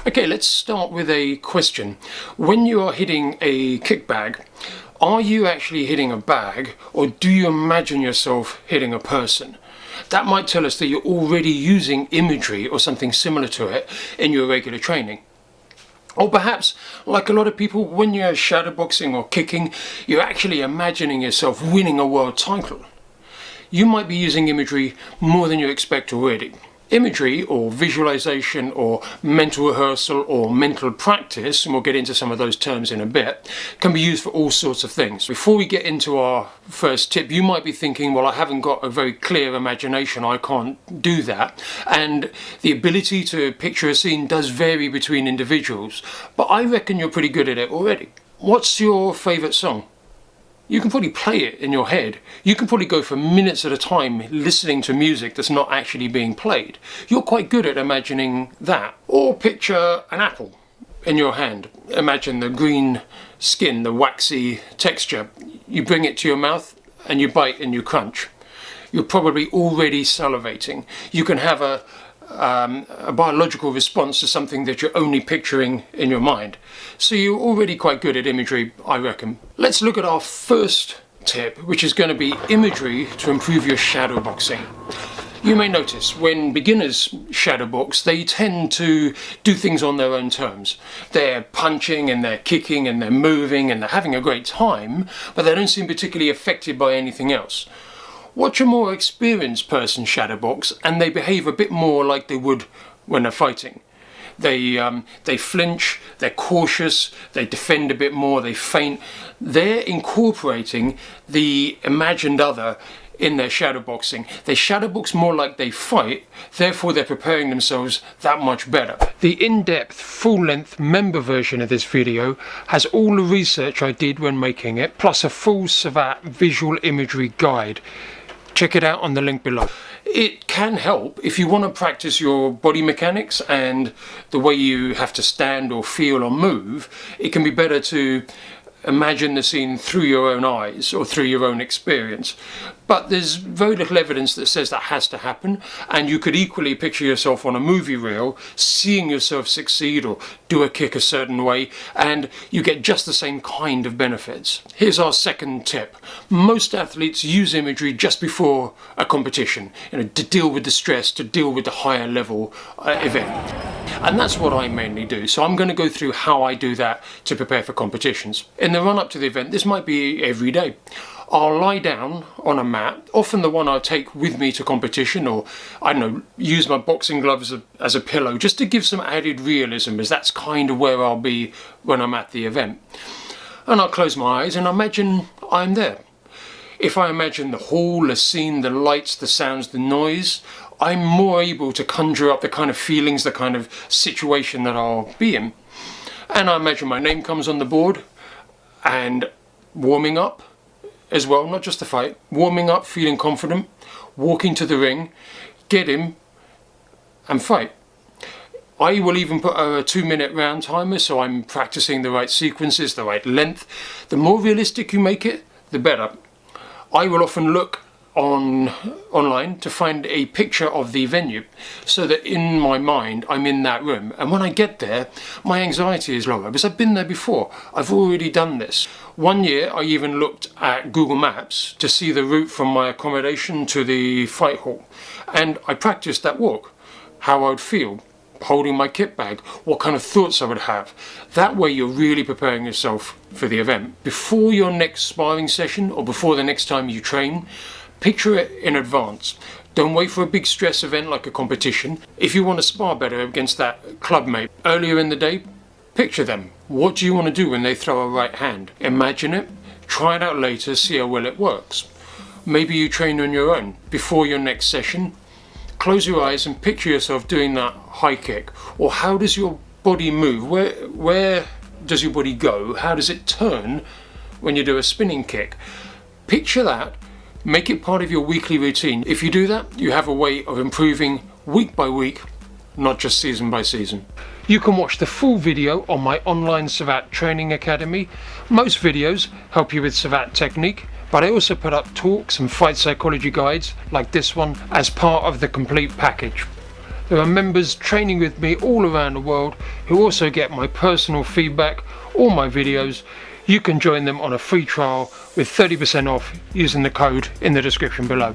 Okay, let's start with a question. When you are hitting a kick bag, are you actually hitting a bag, or do you imagine yourself hitting a person? That might tell us that you're already using imagery or something similar to it in your regular training. Or perhaps, like a lot of people, when you're shadowboxing or kicking, you're actually imagining yourself winning a world title. You might be using imagery more than you expect already. Imagery, or visualization, or mental rehearsal, or mental practice, and we'll get into some of those terms in a bit, can be used for all sorts of things. Before we get into our first tip, you might be thinking, well, I haven't got a very clear imagination, I can't do that. And the ability to picture a scene does vary between individuals, but I reckon you're pretty good at it already. What's your favourite song? You can probably play it in your head. You can probably go for minutes at a time listening to music that's not actually being played. You're quite good at imagining that. Or picture an apple in your hand. Imagine the green skin, the waxy texture. You bring it to your mouth and you bite and you crunch. You're probably already salivating. You can have a biological response to something that you're only picturing in your mind. So you're already quite good at imagery, I reckon. Let's look at our first tip, which is going to be imagery to improve your shadowboxing. You may notice when beginners shadowbox, they tend to do things on their own terms. They're punching and they're kicking and they're moving and they're having a great time, but they don't seem particularly affected by anything else. Watch a more experienced person shadowbox and they behave a bit more like they would when they're fighting. They flinch, they're cautious, they defend a bit more, they feint. They're incorporating the imagined other in their shadowboxing. They shadowbox more like they fight, therefore they're preparing themselves that much better. The in-depth, full-length member version of this video has all the research I did when making it, plus a full Savate visual imagery guide. Check it out on the link below. It can help if you want to practice your body mechanics and the way you have to stand or feel or move. It can be better to imagine the scene through your own eyes or through your own experience. But there's very little evidence that says that has to happen, and you could equally picture yourself on a movie reel, seeing yourself succeed or do a kick a certain way, and you get just the same kind of benefits. Here's our second tip. Most athletes use imagery just before a competition, to deal with the stress, to deal with the higher level event. And that's what I mainly do. So I'm going to go through how I do that to prepare for competitions. In the run up to the event, this might be every day. I'll lie down on a mat, often the one I'll take with me to competition, or I don't know, use my boxing gloves as a pillow, just to give some added realism, as that's kind of where I'll be when I'm at the event. And I'll close my eyes and imagine I'm there. If I imagine the hall, the scene, the lights, the sounds, the noise, I'm more able to conjure up the kind of feelings, the kind of situation that I'll be in. And I imagine my name comes on the board, and warming up as well, not just the fight, warming up, feeling confident, walking to the ring, get him and fight. I will even put a 2-minute round timer, so I'm practicing the right sequences, the right length. The more realistic you make it, the better. I will often look online to find a picture of the venue, so that in my mind I'm in that room, and when I get there my anxiety is lower because I've been there before. I've already done this. One year I even looked at Google Maps to see the route from my accommodation to the fight hall, and I practiced that walk, how I would feel holding my kit bag, what kind of thoughts I would have. That way you're really preparing yourself for the event. Before your next sparring session or before the next time you train, picture it in advance. Don't wait for a big stress event like a competition. If you want to spar better against that clubmate earlier in the day, picture them. What do you want to do when they throw a right hand? Imagine it, try it out later, see how well it works. Maybe you train on your own. Before your next session, close your eyes and picture yourself doing that high kick. Or how does your body move? Where does your body go? How does it turn when you do a spinning kick? Picture that. Make it part of your weekly routine. If you do that, you have a way of improving week by week, not just season by season. You can watch the full video on my online Savate Training Academy. Most videos help you with Savate technique, but I also put up talks and fight psychology guides like this one as part of the complete package. There are members training with me all around the world who also get my personal feedback, all my videos. You can join them on a free trial with 30% off using the code in the description below.